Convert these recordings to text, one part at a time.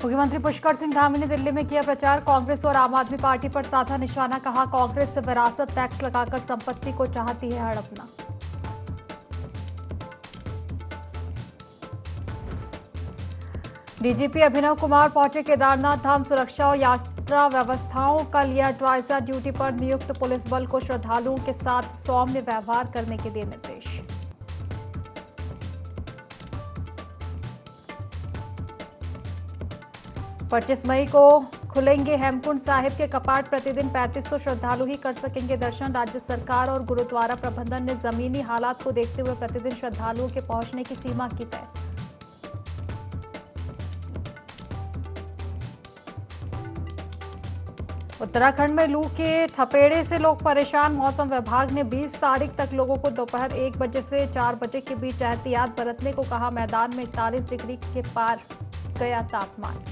मुख्यमंत्री पुष्कर सिंह धामी ने दिल्ली में किया प्रचार। कांग्रेस और आम आदमी पार्टी पर साधा निशाना। कहा, कांग्रेस विरासत टैक्स लगाकर संपत्ति को चाहती है हड़पना। डीजीपी अभिनव कुमार पहुंचे केदारनाथ धाम। सुरक्षा और यात्रा व्यवस्थाओं का लिया जायजा। ड्यूटी पर नियुक्त पुलिस बल को श्रद्धालुओं के साथ सौम्य व्यवहार करने के दिए निर्देश। 25 मई को खुलेंगे हेमकुंड साहिब के कपाट। प्रतिदिन 3500 श्रद्धालु ही कर सकेंगे दर्शन। राज्य सरकार और गुरुद्वारा प्रबंधन ने जमीनी हालात को देखते हुए प्रतिदिन श्रद्धालुओं के पहुंचने की सीमा की तय। उत्तराखंड में लू के थपेड़े से लोग परेशान। मौसम विभाग ने 20 तारीख तक लोगों को दोपहर 1 बजे से 4 बजे के बीच एहतियात बरतने को कहा। मैदान में 41 डिग्री के पार गया तापमान।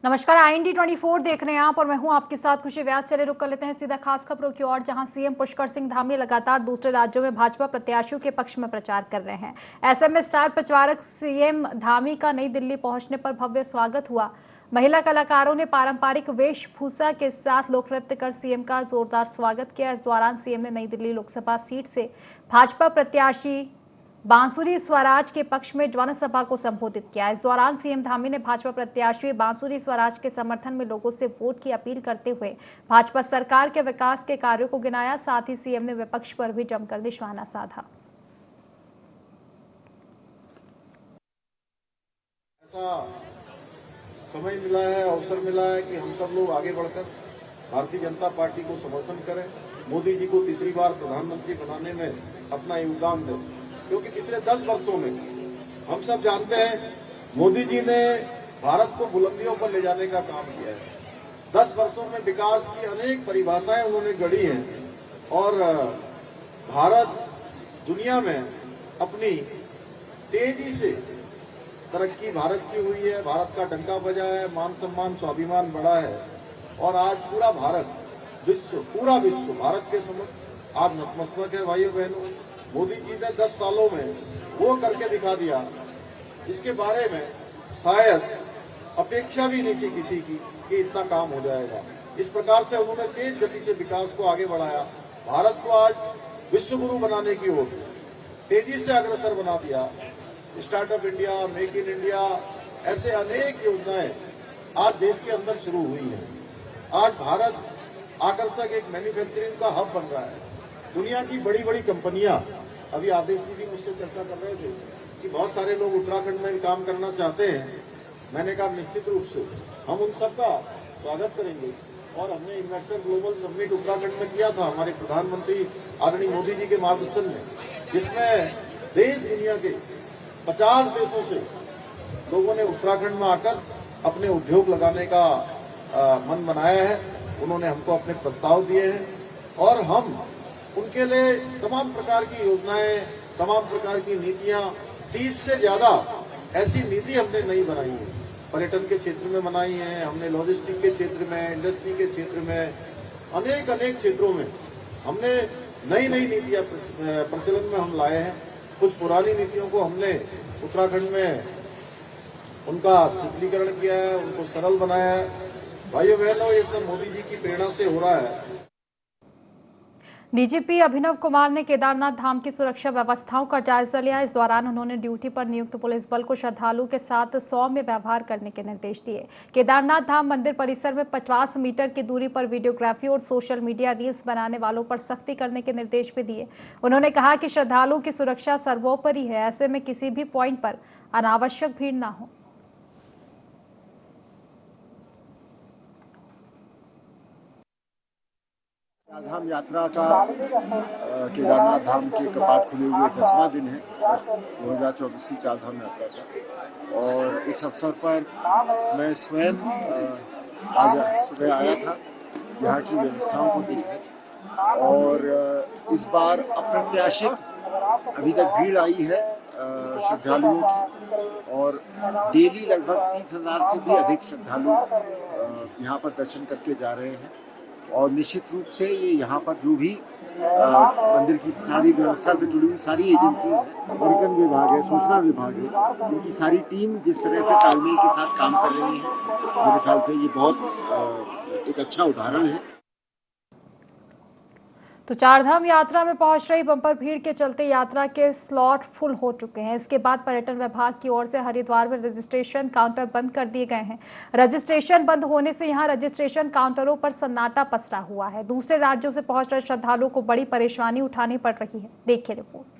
नमस्कार, IND 24 देख रहे हैं आप और मैं हूं आपके साथ खुशी व्यास। चले रुक कर लेते हैं सीधा खास खबरों की ओर, जहां सीएम पुष्कर सिंह धामी लगातार दूसरे राज्यों में भाजपा प्रत्याशियों के पक्ष में प्रचार कर रहे हैं। ऐसे में स्टार प्रचारक सीएम धामी का नई दिल्ली पहुंचने पर भव्य स्वागत हुआ। महिला कलाकारों ने पारंपरिक वेशभूषा के साथ लोक नृत्य कर सीएम का जोरदार स्वागत किया। इस दौरान सीएम ने नई दिल्ली लोकसभा सीट से भाजपा प्रत्याशी बांसुरी स्वराज के पक्ष में जनसभा को संबोधित किया। इस दौरान सीएम धामी ने भाजपा प्रत्याशी बांसुरी स्वराज के समर्थन में लोगों से वोट की अपील करते हुए भाजपा सरकार के विकास के कार्यों को गिनाया। साथ ही सीएम ने विपक्ष पर भी जमकर निशाना साधा। ऐसा समय मिला है, अवसर मिला है कि हम सब लोग आगे बढ़कर भारतीय जनता पार्टी को समर्थन करें, मोदी जी को तीसरी बार प्रधानमंत्री बनाने में अपना योगदान दें। क्योंकि पिछले 10 वर्षों में हम सब जानते हैं मोदी जी ने भारत को बुलंदियों पर ले जाने का काम किया है। 10 वर्षों में विकास की अनेक परिभाषाएं उन्होंने गढ़ी हैं और भारत दुनिया में अपनी तेजी से तरक्की भारत की हुई है। भारत का डंका बजा है, मान सम्मान स्वाभिमान बढ़ा है और आज पूरा भारत पूरा विश्व भारत के समक्ष आज नतमस्तक है। भाइयों बहनों, मोदी जी ने 10 सालों में वो करके दिखा दिया जिसके बारे में शायद अपेक्षा भी नहीं थी किसी की कि इतना काम हो जाएगा। इस प्रकार से उन्होंने तेज गति से विकास को आगे बढ़ाया। भारत को आज विश्व गुरु बनाने की ओर तेजी से अग्रसर बना दिया। Startup India, make in India, ऐसे अनेक योजनाएं आज देश के अंदर शुरू हुई हैं। आज भारत आकर्षक एक मैन्युफैक्चरिंग का हब बन रहा है। दुनिया की बड़ी बड़ी कंपनियां, अभी आदेश जी भी मुझसे चर्चा कर रहे थे कि बहुत सारे लोग उत्तराखंड में भी काम करना चाहते हैं। मैंने कहा निश्चित रूप से हम उन सबका स्वागत करेंगे और हमने इन्वेस्टर ग्लोबल समिट उत्तराखंड में किया था हमारे प्रधानमंत्री आदरणीय मोदी जी के मार्गदर्शन में, जिसमें देश दुनिया के 50 देशों से लोगों ने उत्तराखंड में आकर अपने उद्योग लगाने का मन बनाया है। उन्होंने हमको अपने प्रस्ताव दिए हैं और हम उनके लिए तमाम प्रकार की योजनाएं, तमाम प्रकार की नीतियां, 30 से ज्यादा ऐसी नीति हमने नई बनाई है। पर्यटन के क्षेत्र में बनाई है हमने, लॉजिस्टिक के क्षेत्र में, इंडस्ट्री के क्षेत्र में, अनेक क्षेत्रों में हमने नई नीतियां प्रचलन में हम लाए हैं। कुछ पुरानी नीतियों को हमने उत्तराखंड में उनका शिथिलीकरण किया है, उनको सरल बनाया है। भाइयों बहनों, ये सब मोदी जी की प्रेरणा से हो रहा है। डीजीपी अभिनव कुमार ने केदारनाथ धाम की सुरक्षा व्यवस्थाओं का जायजा लिया। इस दौरान उन्होंने ड्यूटी पर नियुक्त पुलिस बल को श्रद्धालुओं के साथ सौम्य व्यवहार करने के निर्देश दिए। केदारनाथ धाम मंदिर परिसर में 50 मीटर की दूरी पर वीडियोग्राफी और सोशल मीडिया रील्स बनाने वालों पर सख्ती करने के निर्देश भी दिए। उन्होंने कहा कि श्रद्धालुओं की सुरक्षा सर्वोपरि है, ऐसे में किसी भी पॉइंट पर अनावश्यक भीड़ न हो। चारधाम यात्रा का केदारनाथ धाम के कपाट खुले हुए 10वां दिन है 2024 की चारधाम यात्रा का। और इस अवसर पर मैं स्वयं आज सुबह आया था यहाँ की व्यवस्थाओं को देखने और इस बार अप्रत्याशित अभी तक भीड़ आई है श्रद्धालुओं की, और डेली लगभग 30,000 से भी अधिक श्रद्धालु यहाँ पर दर्शन करके जा रहे हैं। और निश्चित रूप से ये यहाँ पर जो भी मंदिर की सारी व्यवस्था से जुड़ी हुई सारी एजेंसी है, पर्यटन विभाग है, सूचना विभाग है, उनकी सारी टीम जिस तरह से तालमेल के साथ काम कर रही है, मेरे ख्याल से ये बहुत एक अच्छा उदाहरण है। तो चारधाम यात्रा में पहुंच रही बंपर भीड़ के चलते यात्रा के स्लॉट फुल हो चुके हैं। इसके बाद पर्यटन विभाग की ओर से हरिद्वार में रजिस्ट्रेशन काउंटर बंद कर दिए गए हैं। रजिस्ट्रेशन बंद होने से यहां रजिस्ट्रेशन काउंटरों पर सन्नाटा पसरा हुआ है। दूसरे राज्यों से पहुंच रहे श्रद्धालुओं को बड़ी परेशानी उठानी पड़ रही है। देखिए रिपोर्ट।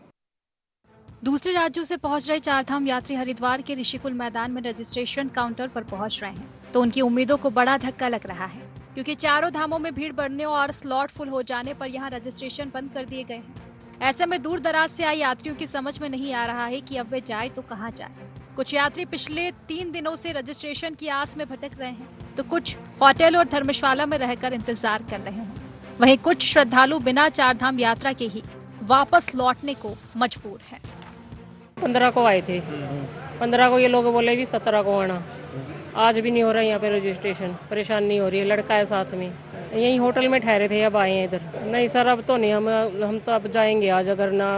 दूसरे राज्यों से पहुंच रहे चारधाम यात्री हरिद्वार के ऋषिकुल मैदान में रजिस्ट्रेशन काउंटर पर पहुंच रहे हैं, तो उनकी उम्मीदों को बड़ा धक्का लग रहा है, क्योंकि चारों धामों में भीड़ बढ़ने और स्लॉट फुल हो जाने पर यहां रजिस्ट्रेशन बंद कर दिए गए हैं। ऐसे में दूर दराज से आए यात्रियों की समझ में नहीं आ रहा है कि अब वे जाए तो कहां जाए। कुछ यात्री पिछले 3 दिनों से रजिस्ट्रेशन की आस में भटक रहे हैं, तो कुछ होटल और धर्मशाला में रहकर इंतजार कर रहे हैं। वहीं कुछ श्रद्धालु बिना चारधाम यात्रा के ही वापस लौटने को मजबूर है। 15 को आए थे, 15 को ये लोग बोले भी 17 को आना। आज भी नहीं हो रहा है यहाँ पे रजिस्ट्रेशन, परेशानी हो रही है। लड़का है साथ में, यही होटल में ठहरे थे, अब आए हैं इधर। नहीं सर अब तो नहीं, हम तो अब जाएंगे आज। अगर ना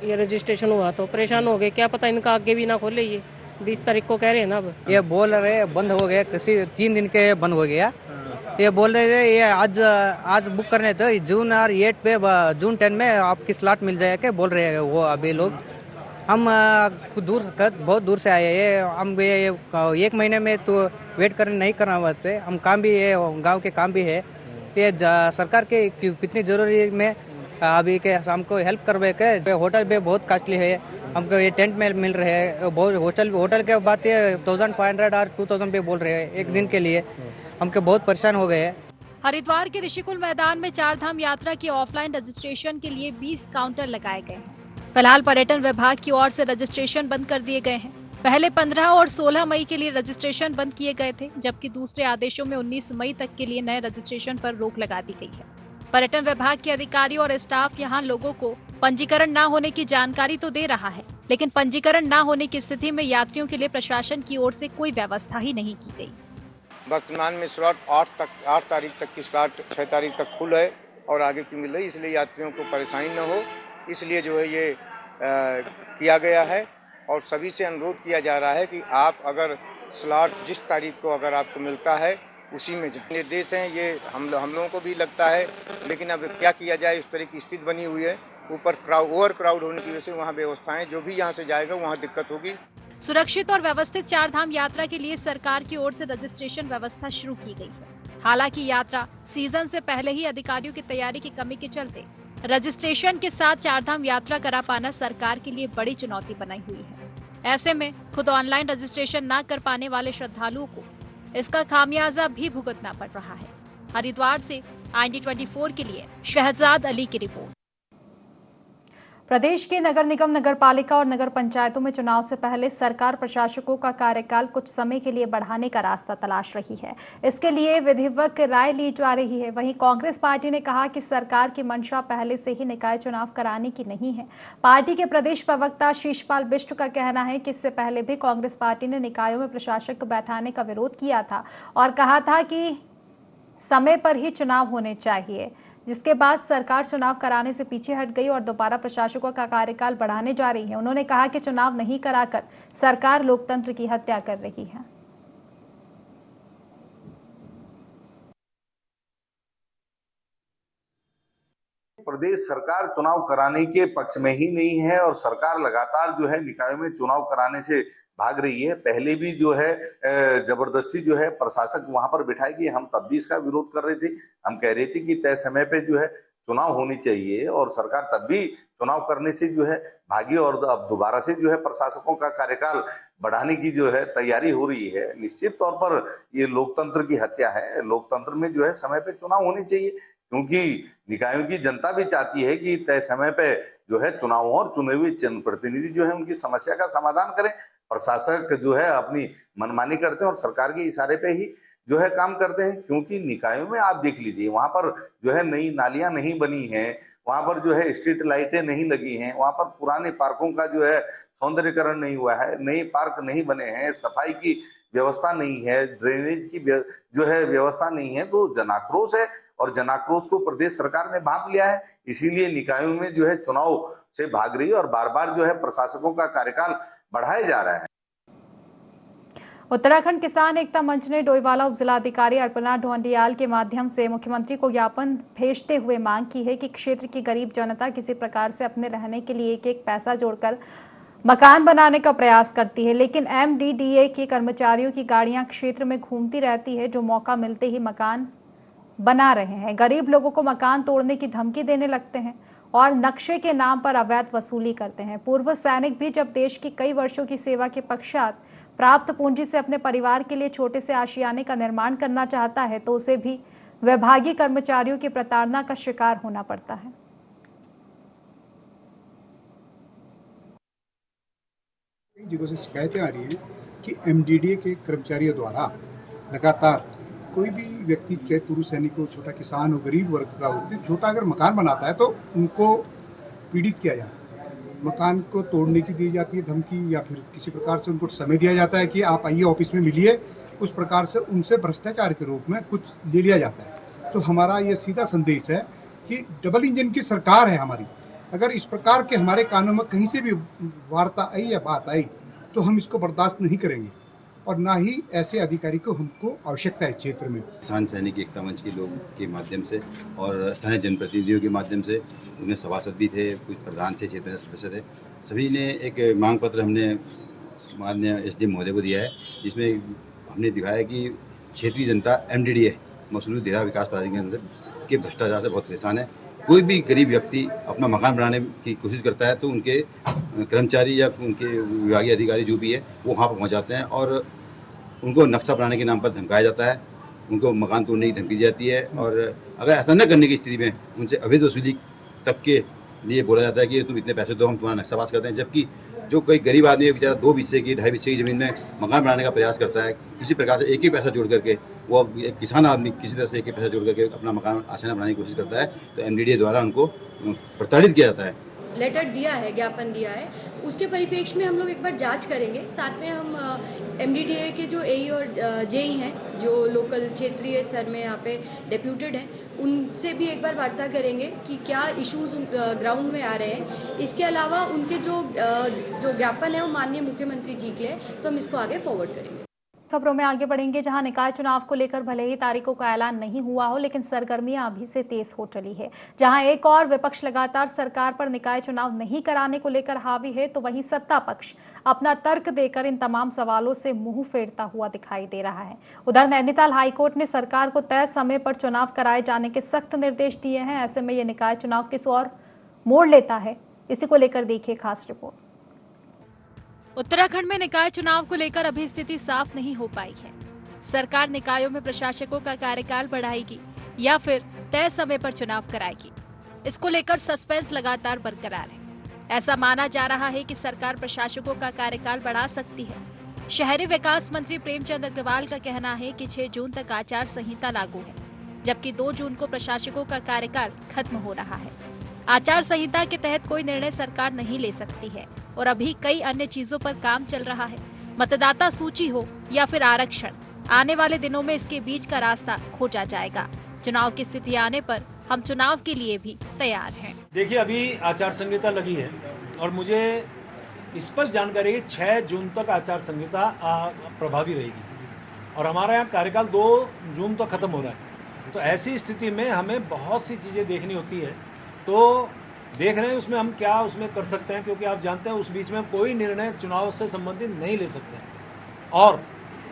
ये रजिस्ट्रेशन हुआ तो परेशान हो गए, क्या पता इनका आगे भी ना खोले। ये 20 तारीख को कह रहे हैं ना। अब ये बोल रहे बंद हो गया, किसी 3 दिन के बंद हो गया। ये बोल रहे थे ये आज बुक करने तो जून 8 पे जून 10 में आपकी स्लॉट मिल जाएगा बोल रहे हैं वो अभी लोग। हम बहुत दूर से आए हैं, हम ये 1 महीने में तो वेट करने नहीं करना होते। हम काम भी है, गांव के काम भी है। ये सरकार के कितनी जरूरी में अभी के हमको हेल्प करवे के। होटल भी बहुत कॉस्टली है, हमको ये टेंट में मिल रहे हैं। होटल के बात ये 1500 और 2000 पे बोल रहे हैं एक दिन के लिए। हमको बहुत परेशान हो गए हैं। हरिद्वार के ऋषिकुल मैदान में चारधाम यात्रा की ऑफलाइन रजिस्ट्रेशन के लिए 20 काउंटर लगाए गए हैं। फिलहाल पर्यटन विभाग की ओर से रजिस्ट्रेशन बंद कर दिए गए हैं। पहले 15 और 16 मई के लिए रजिस्ट्रेशन बंद किए गए थे, जबकि दूसरे आदेशों में 19 मई तक के लिए नए रजिस्ट्रेशन पर रोक लगा दी गई है। पर्यटन विभाग के अधिकारी और स्टाफ यहां लोगों को पंजीकरण न होने की जानकारी तो दे रहा है, लेकिन पंजीकरण न होने की स्थिति में यात्रियों के लिए प्रशासन की ओर से कोई व्यवस्था ही नहीं की गई। वर्तमान में स्लॉट 8 तारीख तक की स्लॉट 6 तारीख तक फुल है और आगे की मिल रही, इसलिए यात्रियों को परेशानी न हो, इसलिए जो है ये किया गया है। और सभी से अनुरोध किया जा रहा है कि आप अगर स्लॉट जिस तारीख को अगर आपको मिलता है उसी में जाएं। निर्देश हैं ये हम लोगों को भी लगता है, लेकिन अब क्या किया जाए, इस तरह की स्थिति बनी हुई है। ऊपर ओवर क्राउड होने की वजह से वहाँ व्यवस्थाएं जो भी यहाँ से जाएगा वहाँ दिक्कत होगी। सुरक्षित और व्यवस्थित चारधाम यात्रा के लिए सरकार की ओर से रजिस्ट्रेशन व्यवस्था शुरू की गई है। हालांकि यात्रा सीजन से पहले ही अधिकारियों की तैयारी की कमी के चलते रजिस्ट्रेशन के साथ चारधाम यात्रा करा पाना सरकार के लिए बड़ी चुनौती बनाई हुई है। ऐसे में खुद ऑनलाइन रजिस्ट्रेशन न कर पाने वाले श्रद्धालुओं को इसका खामियाजा भी भुगतना पड़ रहा है। हरिद्वार से IND24 के लिए शहजाद अली की रिपोर्ट। प्रदेश के नगर निगम, नगर पालिका और नगर पंचायतों में चुनाव से पहले सरकार प्रशासकों का कार्यकाल कुछ समय के लिए बढ़ाने का रास्ता तलाश रही है। इसके लिए विधिवत राय ली जा रही है। वहीं कांग्रेस पार्टी ने कहा कि सरकार की मंशा पहले से ही निकाय चुनाव कराने की नहीं है। पार्टी के प्रदेश प्रवक्ता शीशपाल बिष्ट का कहना है कि इससे पहले भी कांग्रेस पार्टी ने निकायों में प्रशासक बैठाने का विरोध किया था और कहा था कि समय पर ही चुनाव होने चाहिए, जिसके बाद सरकार चुनाव कराने से पीछे हट गई और दोबारा प्रशासकों का कार्यकाल बढ़ाने जा रही है। उन्होंने कहा कि चुनाव नहीं कराकर सरकार लोकतंत्र की हत्या कर रही है। प्रदेश सरकार चुनाव कराने के पक्ष में ही नहीं है और सरकार लगातार जो है निकायों में चुनाव कराने से भाग रही है। पहले भी जो है जबरदस्ती जो है प्रशासक वहां पर बिठाएगी, हम तब भी इसका विरोध कर रहे थे। हम कह रहे थे कि तय समय पे जो है चुनाव होनी चाहिए और सरकार तब भी चुनाव करने से जो है भागी और अब दोबारा से जो है प्रशासकों का कार्यकाल बढ़ाने की जो है तैयारी हो रही है। निश्चित तौर पर ये लोकतंत्र की हत्या है। लोकतंत्र में जो है समय पे चुनाव होने चाहिए, क्योंकि निकायों की जनता भी चाहती है कि तय समय पे जो है चुनाव और चुने हुए जनप्रतिनिधि जो है उनकी समस्या का समाधान करें। प्रशासक जो है अपनी मनमानी करते हैं और सरकार के इशारे पे ही जो है काम करते हैं, क्योंकि निकायों में आप देख लीजिए वहां पर जो है नई नालियां नहीं बनी हैं, वहां पर जो है स्ट्रीट लाइटें नहीं लगी हैं, वहां पर पुराने पार्कों का जो है सौंदर्यकरण नहीं हुआ है, नए पार्क नहीं बने हैं, सफाई की व्यवस्था नहीं है, ड्रेनेज की जो है व्यवस्था नहीं है। तो जनाक्रोश है और जनाक्रोश को प्रदेश सरकार ने भांप लिया है, इसीलिए निकायों में जो है चुनाव से भाग रही है और बार बार जो है प्रशासकों का कार्यकाल बढ़ाया जा रहा है। उत्तराखंड किसान एकता मंच ने डोईवाला उप जिलाधिकारी अर्पणा ढोंडियाल के माध्यम से मुख्यमंत्री को ज्ञापन भेजते हुए मांग की है कि क्षेत्र की गरीब जनता किसी प्रकार से अपने रहने के लिए एक एक पैसा जोड़कर मकान बनाने का प्रयास करती है, लेकिन MDDA के कर्मचारियों की गाड़ियां क्षेत्र में घूमती रहती है जो मौका मिलते ही मकान बना रहे हैं। गरीब लोगों को मकान तोड़ने की धमकी देने लगते हैं और नक्शे के नाम पर अवैध वसूली करते हैं। पूर्व सैनिक भी जब देश की कई वर्षों की सेवा के पश्चात प्राप्त पूंजी से अपने परिवार के लिए छोटे से आशियाने का निर्माण करना चाहता है तो उसे भी विभागीय कर्मचारियों की प्रताड़ना का शिकार होना पड़ता है। कई जगहों से शिकायतें आ रही हैं कि MDDA के कर्मचारियों द्वारा लगातार कोई भी व्यक्ति, चाहे पूर्व सैनिक हो, छोटा किसान हो, गरीब वर्ग का हो, छोटा अगर मकान बनाता है तो उनको पीड़ित किया जाता है, मकान को तोड़ने की दी जाती है धमकी, या फिर किसी प्रकार से उनको समय दिया जाता है कि आप आइए ऑफिस में मिलिए, उस प्रकार से उनसे भ्रष्टाचार के रूप में कुछ ले लिया जाता है। तो हमारा ये सीधा संदेश है कि डबल इंजन की सरकार है हमारी। अगर इस प्रकार के हमारे कानून में कहीं से भी वार्ता आई या बात आई तो हम इसको बर्दाश्त नहीं करेंगे और ना ही ऐसे अधिकारी को हमको आवश्यकता है इस क्षेत्र में। किसान सैनिक एकता मंच के लोग के माध्यम से और स्थानीय जनप्रतिनिधियों के माध्यम से, उनमें सभासद भी थे, कुछ प्रधान थे, क्षेत्रीय सदस्य थे, सभी ने एक मांग पत्र हमने माननीय SDM महोदय को दिया है, जिसमें हमने दिखाया कि क्षेत्रीय जनता MDDA मसूरी देहरा विकास प्राधिकरण के भ्रष्टाचार से बहुत परेशान है। कोई भी गरीब व्यक्ति अपना मकान बनाने की कोशिश करता है तो उनके कर्मचारी या उनके विभागीय अधिकारी जो भी है वो वहाँ पर पहुँच जाते हैं और उनको नक्शा बनाने के नाम पर धमकाया जाता है, उनको मकान तोड़ने की धमकी दी जाती है और अगर ऐसा न करने की स्थिति में उनसे अवैध वसूली तक के लिए बोला जाता है कि तुम इतने पैसे दो, हम तुम्हारा नक्शा पास करते हैं। जबकि जो कोई गरीब आदमी बेचारा 2 हिस्से की 2.5 हिस्से की ज़मीन में मकान बनाने का प्रयास करता है, किसी प्रकार से एक ही पैसा जोड़ करके वो किसान आदमी किसी तरह से एक ही पैसा जोड़ करके अपना मकान आसाना बनाने की कोशिश करता है, तो MDDA द्वारा उनको प्रताड़ित किया जाता है। लेटर दिया है, ज्ञापन दिया है, उसके परिप्रेक्ष्य में हम लोग एक बार जांच करेंगे। साथ में हम MDDA के जो AE और JE हैं, जो लोकल क्षेत्रीय स्तर में यहाँ पे डेप्यूटेड हैं, उनसे भी एक बार वार्ता करेंगे कि क्या इश्यूज ग्राउंड में आ रहे हैं। इसके अलावा उनके जो ज्ञापन है वो माननीय मुख्यमंत्री जी के लिए, तो हम इसको आगे फॉरवर्ड करेंगे। खबरों में आगे बढ़ेंगे, जहां निकाय चुनाव को लेकर भले ही तारीखों का ऐलान नहीं हुआ हो, लेकिन सरगर्मियां अभी से तेज हो चली है। जहां एक और विपक्ष लगातार सरकार पर निकाय चुनाव नहीं कराने को लेकर हावी है, तो वहीं सत्ता पक्ष अपना तर्क देकर इन तमाम सवालों से मुंह फेरता हुआ दिखाई दे रहा है। उधर नैनीताल हाईकोर्ट ने सरकार को तय समय पर चुनाव कराए जाने के सख्त निर्देश दिए हैं। ऐसे में ये निकाय चुनाव किस ओर मोड़ लेता है, इसी को लेकर देखिए खास रिपोर्ट। उत्तराखंड में निकाय चुनाव को लेकर अभी स्थिति साफ नहीं हो पाई है। सरकार निकायों में प्रशासकों का कार्यकाल बढ़ाएगी या फिर तय समय पर चुनाव कराएगी, इसको लेकर सस्पेंस लगातार बरकरार है। ऐसा माना जा रहा है कि सरकार प्रशासकों का कार्यकाल बढ़ा सकती है। शहरी विकास मंत्री प्रेमचंद अग्रवाल का कहना है कि 6 जून तक आचार संहिता लागू है, जबकि 2 जून को प्रशासकों का कार्यकाल खत्म हो रहा है। आचार संहिता के तहत कोई निर्णय सरकार नहीं ले सकती है और अभी कई अन्य चीजों पर काम चल रहा है। मतदाता सूची हो या फिर आरक्षण, आने वाले दिनों में इसके बीच का रास्ता खोजा जाएगा। चुनाव की स्थिति आने पर हम चुनाव के लिए भी तैयार हैं। देखिए, अभी आचार संहिता लगी है और मुझे इस पर जानकारी है 6 जून तक आचार संहिता प्रभावी रहेगी और हमारा यहाँ कार्यकाल 2 जून तक खत्म हो रहा है। तो ऐसी स्थिति में हमें बहुत सी चीजें देखनी होती है, तो देख रहे हैं उसमें हम क्या उसमें कर सकते हैं, क्योंकि आप जानते हैं उस बीच में कोई निर्णय चुनाव से संबंधित नहीं ले सकते हैं। और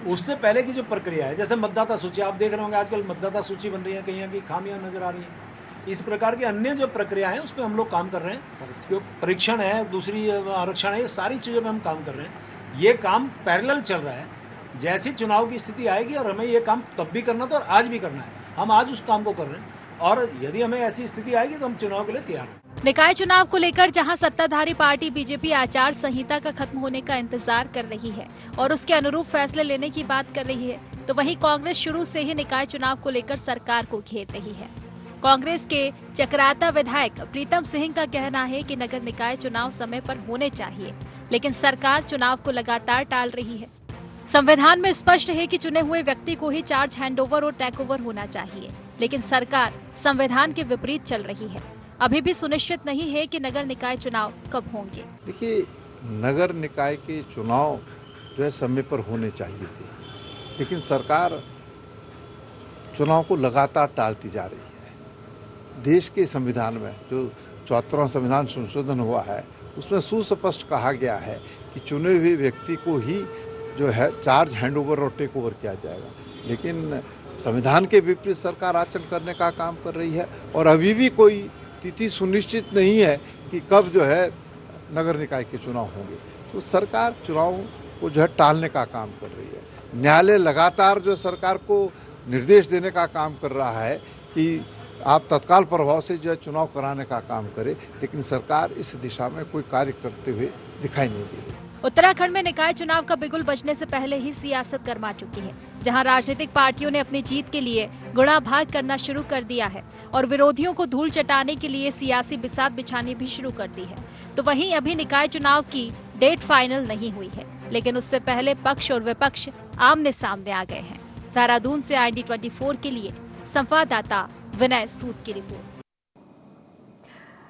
उससे पहले की जो प्रक्रिया है, जैसे मतदाता सूची, आप देख रहे होंगे आजकल मतदाता सूची बन रही है, कहीं की खामियां नजर आ रही हैं। इस प्रकार की अन्य जो प्रक्रिया है उस पर हम लोग काम कर रहे हैं। परीक्षण है, दूसरी आरक्षण है, ये सारी चीज़ों पर हम काम कर रहे हैं। ये काम पैरेलल चल रहा है। जैसी चुनाव की स्थिति आएगी और हमें ये काम तब भी करना था और आज भी करना है, हम आज उस काम को कर रहे हैं और यदि हमें ऐसी स्थिति आएगी तो हम चुनाव के लिए तैयार हैं। निकाय चुनाव को लेकर जहां सत्ताधारी पार्टी बीजेपी आचार संहिता का खत्म होने का इंतजार कर रही है और उसके अनुरूप फैसले लेने की बात कर रही है, तो वहीं कांग्रेस शुरू से ही निकाय चुनाव को लेकर सरकार को घेर रही है। कांग्रेस के चक्राता विधायक प्रीतम सिंह का कहना है कि नगर निकाय चुनाव समय पर होने चाहिए, लेकिन सरकार चुनाव को लगातार टाल रही है। संविधान में स्पष्ट है कि चुने हुए व्यक्ति को ही चार्ज हैंडओवर और टेकओवर होना चाहिए, लेकिन सरकार संविधान के विपरीत चल रही है। अभी भी सुनिश्चित नहीं है कि नगर निकाय चुनाव कब होंगे। देखिए, नगर निकाय के चुनाव जो है समय पर होने चाहिए थे, लेकिन सरकार चुनाव को लगातार टालती जा रही है। देश के संविधान में जो 74वां संविधान संशोधन हुआ है, उसमें सुस्पष्ट कहा गया है कि चुने हुए व्यक्ति को ही जो है चार्ज हैंडओवर और टेक ओवर किया जाएगा, लेकिन संविधान के विपरीत सरकार आचरण करने का काम कर रही है और अभी भी कोई तिथि सुनिश्चित नहीं है कि कब जो है नगर निकाय के चुनाव होंगे। तो सरकार चुनाव को जो है टालने का काम कर रही है। न्यायालय लगातार जो सरकार को निर्देश देने का काम कर रहा है कि आप तत्काल प्रभाव से जो है चुनाव कराने का काम करे, लेकिन सरकार इस दिशा में कोई कार्य करते हुए दिखाई नहीं दे रही। उत्तराखंड में निकाय चुनाव का बिगुल बजने से पहले ही सियासत गरमा चुकी है, जहां राजनीतिक पार्टियों ने अपनी जीत के लिए गुणा भाग करना शुरू कर दिया है और विरोधियों को धूल चटाने के लिए सियासी बिसात बिछानी भी शुरू कर दी है। तो वहीं अभी निकाय चुनाव की डेट फाइनल नहीं हुई है, लेकिन उससे पहले पक्ष और विपक्ष आमने सामने आ गए हैं। देहरादून से ID24 के लिए संवाददाता विनय सूद की रिपोर्ट।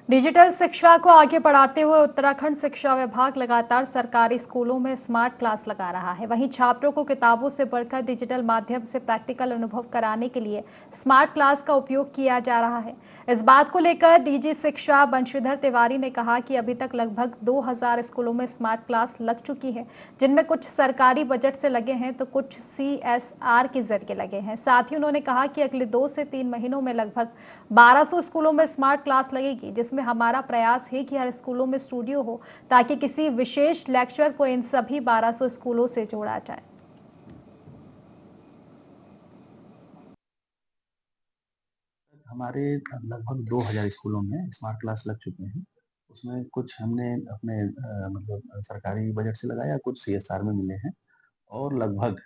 डिजिटल शिक्षा को आगे बढ़ाते हुए उत्तराखंड शिक्षा विभाग लगातार सरकारी स्कूलों में स्मार्ट क्लास लगा रहा है। वहीं छात्रों को किताबों से बढ़कर डिजिटल माध्यम से प्रैक्टिकल अनुभव कराने के लिए स्मार्ट क्लास का उपयोग किया जा रहा है। इस बात को लेकर डीजी शिक्षा बंशीधर तिवारी ने कहा कि अभी तक लगभग 2000 स्कूलों में स्मार्ट क्लास लग चुकी है, जिनमें कुछ सरकारी बजट से लगे हैं तो कुछ CSR के जरिए लगे हैं। साथ ही उन्होंने कहा कि अगले 2 से 3 महीनों में लगभग 1200 स्कूलों में स्मार्ट क्लास लगेगी, जिसमें हमारा प्रयास है कि हर स्कूलों में स्टूडियो हो ताकि किसी विशेष लेक्चर को इन सभी 1200 स्कूलों से जोड़ा जाए। हमारे लगभग 2000 स्कूलों में स्मार्ट क्लास लग चुके हैं। उसमें कुछ हमने अपने मतलब सरकारी बजट से लगाया, कुछ CSR में मिले हैं और लगभग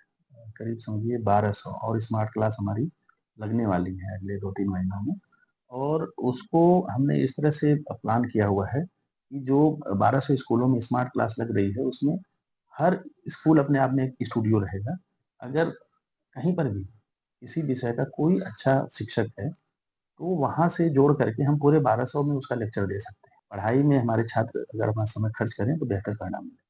करीब समझिए 1200 और स्मार्ट क्लास हमारी लगने वाली है अगले 2-3 महीनों में। और उसको हमने इस तरह से प्लान किया हुआ है कि जो 1200 स्कूलों में स्मार्ट क्लास लग रही है, उसमें हर स्कूल अपने आप में एक स्टूडियो रहेगा। अगर कहीं पर भी किसी विषय का कोई अच्छा शिक्षक है तो वहाँ से जोड़ करके हम पूरे 1200 में उसका लेक्चर दे सकते हैं। पढ़ाई में हमारे छात्र अगर अपना समय खर्च करें तो बेहतर परिणाम मिले।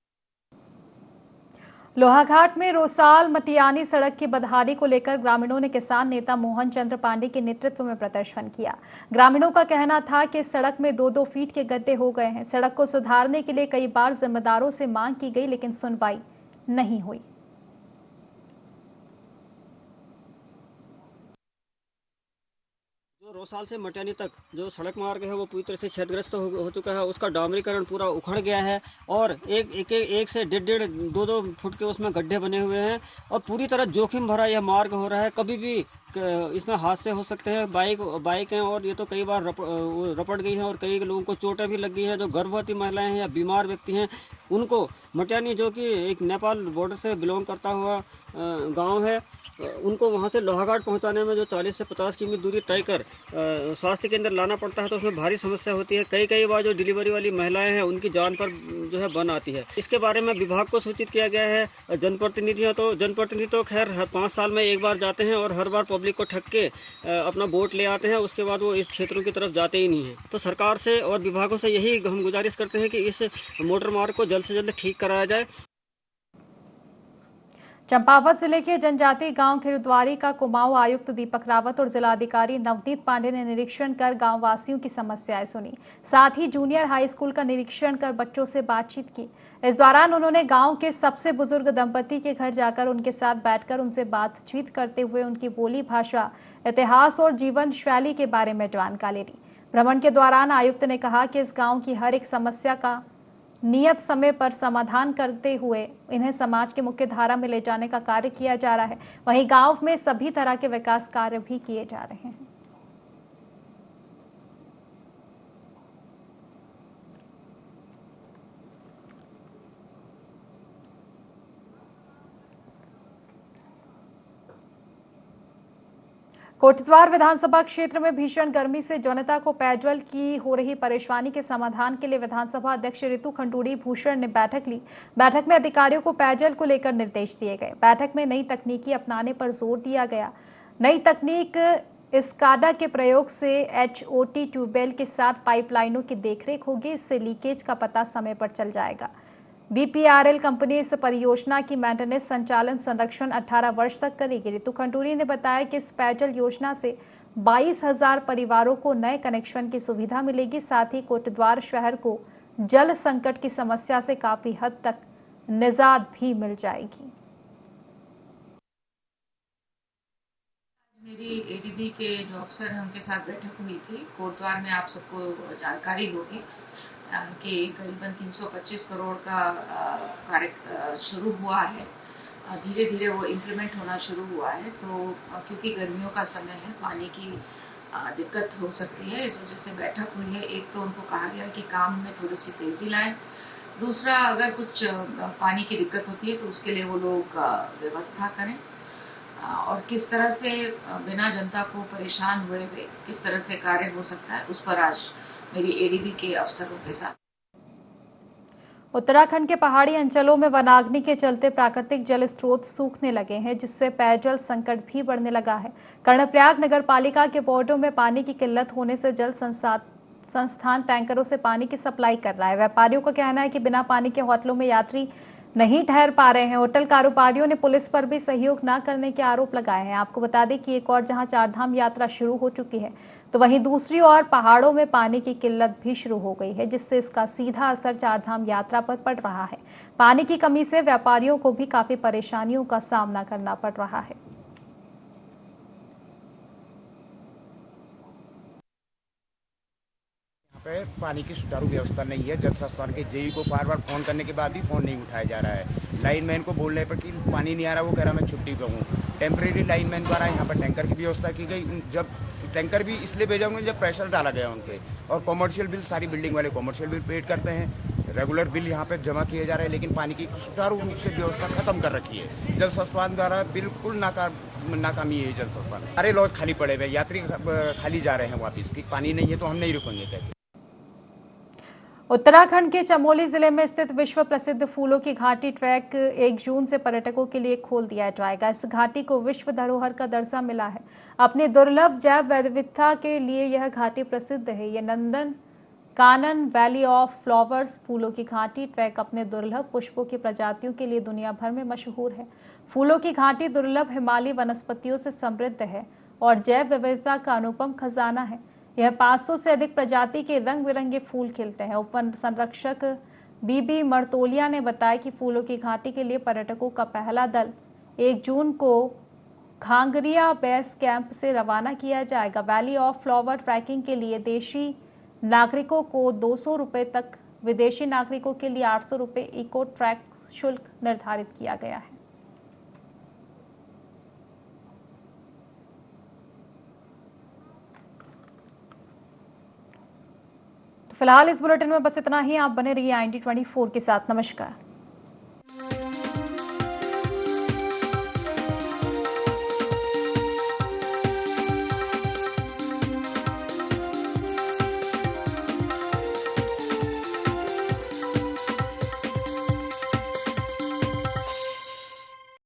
लोहाघाट में रोसाल मटियानी सड़क की बदहाली को लेकर ग्रामीणों ने किसान नेता मोहन चंद्र पांडे के नेतृत्व में प्रदर्शन किया। ग्रामीणों का कहना था कि सड़क में 2-2 फीट के गड्ढे हो गए हैं। सड़क को सुधारने के लिए कई बार जिम्मेदारों से मांग की गई, लेकिन सुनवाई नहीं हुई। रोसाल से मटियानी तक जो सड़क मार्ग है वो पूरी तरह से क्षतिग्रस्त हो चुका है। उसका डामरीकरण पूरा उखड़ गया है और एक से 1.5 2 फुट के उसमें गड्ढे बने हुए हैं और पूरी तरह जोखिम भरा यह मार्ग हो रहा है। कभी भी इसमें हादसे हो सकते हैं। बाइक हैं और ये तो कई बार रपट गई हैं और कई लोगों को चोटें भी लग गई हैं। जो गर्भवती महिलाएं हैं या बीमार व्यक्ति हैं, उनको मटियानी जो कि एक नेपाल बॉर्डर से बिलोंग करता हुआ गाँव है, उनको वहाँ से लोहाघाट पहुँचाने में जो 40 से 50 किलोमीटर दूरी तय कर स्वास्थ्य केंद्र लाना पड़ता है, तो उसमें भारी समस्या होती है। कई बार जो डिलीवरी वाली महिलाएं हैं उनकी जान पर जो है बन आती है। इसके बारे में विभाग को सूचित किया गया है। जनप्रतिनिधि तो खैर हर 5 साल में एक बार जाते हैं और हर बार पब्लिक को ठग के अपना वोट ले आते हैं। उसके बाद वो इस क्षेत्रों की तरफ जाते ही नहीं है। तो सरकार से और विभागों से यही हम गुजारिश करते हैं कि इस मोटर मार्ग को जल्द से जल्द ठीक कराया जाए। चंपावत जिले के जनजातीय गांव खिरद्वारी का कुमाऊं आयुक्त दीपक रावत और जिलाधिकारी नवनीत पांडे ने निरीक्षण कर गांव वासियों की समस्याएं सुनी। साथ ही जूनियर हाई स्कूल का निरीक्षण कर बच्चों से बातचीत की। इस दौरान उन्होंने गांव के सबसे बुजुर्ग दंपति के घर जाकर उनके साथ बैठकर उनसे बातचीत करते हुए उनकी बोली भाषा, इतिहास और जीवन शैली के बारे में जानकारी ली। भ्रमण के दौरान आयुक्त ने कहा कि इस गाँव की हर एक समस्या का नियत समय पर समाधान करते हुए इन्हें समाज के मुख्य धारा में ले जाने का कार्य किया जा रहा है। वहीं गांव में सभी तरह के विकास कार्य भी किए जा रहे हैं। कोटद्वार विधानसभा क्षेत्र में भीषण गर्मी से जनता को पेयजल की हो रही परेशानी के समाधान के लिए विधानसभा अध्यक्ष ऋतु खंडूड़ी भूषण ने बैठक ली। बैठक में अधिकारियों को पेयजल को लेकर निर्देश दिए गए। बैठक में नई तकनीकी अपनाने पर जोर दिया गया। नई तकनीक स्काडा के प्रयोग से HOT ट्यूबवेल के साथ पाइपलाइनों की देखरेख होगी। इससे लीकेज का पता समय पर चल जाएगा। BPRL कंपनी इस परियोजना की मेंटेनेंस संचालन संरक्षण 18 वर्ष तक करेगी। ऋतु खंडूड़ी ने बताया कि इस पेयजल योजना से 22,000 परिवारों को नए कनेक्शन की सुविधा मिलेगी। साथ ही कोटद्वार शहर को जल संकट की समस्या से काफी हद तक निजात भी मिल जाएगी। मेरी ADB के जो अफसर हैं उनके साथ बैठक हुई थी। कोटद्वार में आप सबको जानकारी होगी कि करीबन 325 करोड़ का कार्य शुरू हुआ है। धीरे धीरे वो इम्प्लीमेंट होना शुरू हुआ है। तो क्योंकि गर्मियों का समय है, पानी की दिक्कत हो सकती है, इस वजह से बैठक हुई है। एक तो उनको कहा गया कि काम में थोड़ी सी तेज़ी लाएं। दूसरा, अगर कुछ पानी की दिक्कत होती है तो उसके लिए वो लोग व्यवस्था करें और किस तरह से बिना जनता को परेशान हुए किस तरह से कार्य हो सकता है, उस पर आज मेरी ADB के अफसरों के साथ। उत्तराखंड के पहाड़ी अंचलों में वनाग्नि के चलते प्राकृतिक जल स्रोत सूखने लगे हैं, जिससे पेयजल संकट भी बढ़ने लगा है। कर्णप्रयाग नगर पालिका के वार्डों में पानी की किल्लत होने से जल संस्थान टैंकरों से पानी की सप्लाई कर रहा है। व्यापारियों का कहना है कि बिना पानी के होटलों में यात्री नहीं ठहर पा रहे हैं। होटल कारोबारियों ने पुलिस पर भी सहयोग न करने के आरोप लगाए हैं। आपको बता दें कि एक और जहां चारधाम यात्रा शुरू हो चुकी है, तो वहीं दूसरी ओर पहाड़ों में पानी की किल्लत भी शुरू हो गई है, जिससे इसका सीधा असर चारधाम यात्रा पर पड़ रहा है। पानी की कमी से व्यापारियों को भी काफी परेशानियों का सामना करना पड़ रहा है। पे पानी की सुचारू व्यवस्था नहीं है। जल संस्थान के JE को बार बार फोन करने के बाद भी फोन नहीं उठाया जा रहा है। लाइनमैन को बोलने पर कि पानी नहीं आ रहा, वो कह रहा मैं छुट्टी पे हूँ। टेम्परेरी लाइनमैन द्वारा यहाँ पर टैंकर की व्यवस्था की गई। जब टैंकर भी इसलिए भेजा होंगे जब प्रेशर डाला गया उनके, और कॉमर्शियल बिल सारी बिल्डिंग वाले कॉमर्शियल बिल पेड करते हैं। रेगुलर बिल यहाँ पे जमा किए जा रहे हैं, लेकिन पानी की सुचारू रूप से व्यवस्था खत्म कर रखी है। जल संस्थान द्वारा बिल्कुल नाकामी है। जल संस्थान सारे लॉज खाली पड़े हुए, यात्री खाली जा रहे हैं वापिस कि पानी नहीं है तो हम नहीं रुकेंगे कहते। उत्तराखंड के चमोली जिले में स्थित विश्व प्रसिद्ध फूलों की घाटी ट्रैक 1 जून से पर्यटकों के लिए खोल दिया जाएगा। इस घाटी को विश्व धरोहर का दर्जा मिला है। अपनी दुर्लभ जैव विविधता के लिए यह घाटी प्रसिद्ध है। यह Nandan Kanan valley of flowers फूलों की घाटी ट्रैक अपने दुर्लभ पुष्पों की प्रजातियों के लिए दुनिया भर में मशहूर है। फूलों की घाटी दुर्लभ हिमालयी वनस्पतियों से समृद्ध है और जैव विविधता का अनुपम खजाना है। यह 500 से अधिक प्रजाति के रंग बिरंगे फूल खिलते हैं। उप संरक्षक BB मर्तोलिया ने बताया कि फूलों की घाटी के लिए पर्यटकों का पहला दल 1 जून को घांगरिया बेस कैंप से रवाना किया जाएगा। वैली ऑफ फ्लावर ट्रैकिंग के लिए देशी नागरिकों को 200 रुपये तक, विदेशी नागरिकों के लिए 800 रुपये इको ट्रैक शुल्क निर्धारित किया गया है। फिलहाल इस बुलेटिन में बस इतना ही। आप बने रहिए IND24 के साथ। नमस्कार।